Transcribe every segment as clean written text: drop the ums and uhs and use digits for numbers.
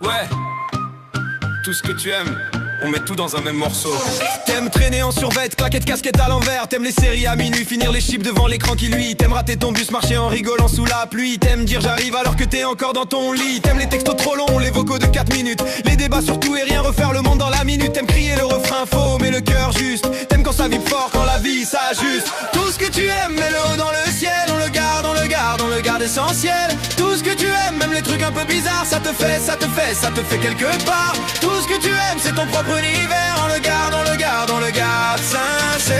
Ouais, tout ce que tu aimes, on met tout dans un même morceau. T'aimes traîner en survêt, claquette casquette à l'envers. T'aimes les séries à minuit, finir les chips devant l'écran qui lui. T'aimes rater ton bus, marcher en rigolant sous la pluie. T'aimes dire j'arrive alors que t'es encore dans ton lit. T'aimes les textos trop longs, les vocaux de 4 minutes. Les débats sur tout et rien, refaire le monde dans la minute. T'aimes crier le refrain faux mais le cœur juste. T'aimes quand ça vibre fort, quand la vie s'ajuste. Tout ce que tu aimes, mets-le haut dans le ciel. On le garde, on le garde, on le garde essentiel. Tout ce que tu aimes, même les trucs un peu bizarres. Ça te fait, ça te fait, ça te fait quelque part. Tout ce que tu aimes, c'est ton propre univers. On le garde, on le garde, on le garde sincère.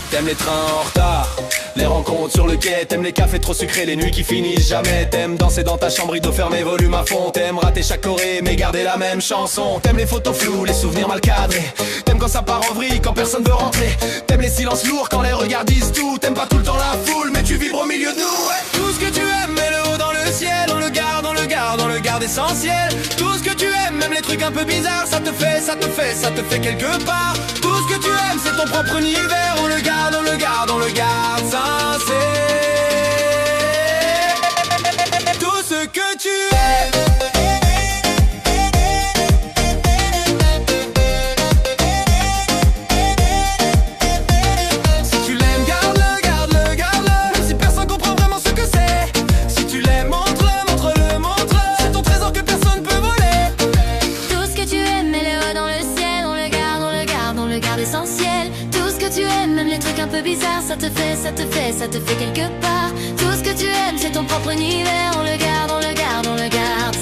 T'aimes les trains en retard, les rencontres sur le quai. T'aimes les cafés trop sucrés, les nuits qui finissent jamais. T'aimes danser dans ta chambre, rideau fermé, volume à fond. T'aimes rater chaque choré, mais garder la même chanson. T'aimes les photos floues, les souvenirs mal cadrés. T'aimes quand ça part en vrille, quand personne veut rentrer. T'aimes les silences lourds, quand les regards disent tout. T'aimes pas tout le temps la foule, mais tu vibres au milieu de nous, ouais. Tout ce que tu aimes, mets-le haut dans le ciel. On le garde, on le garde, on le garde essentiel. Tout ce que tu aimes, même les trucs un peu bizarres. Ça te fait, ça te fait, ça te fait quelque part. Tout ce que tu aimes, c'est ton propre univers. On le garde, on le garde, on le garde sincère. Tout ce que tu es. Si tu l'aimes, garde-le, garde-le, garde-le. Même si personne comprend vraiment ce que c'est. Si tu l'aimes, montre-le, montre-le, montre-le. C'est ton trésor que personne peut voler. Tout ce que tu aimes, mets-le haut dans le ciel. On le garde, on le garde, on le garde essentiel. Tout ce que tu aimes, même les trucs un peu bizarres. Ça te fait, ça te fait, ça te fait quelque part. Tout ce que tu aimes, c'est ton propre univers. On le garde, on le garde, on le garde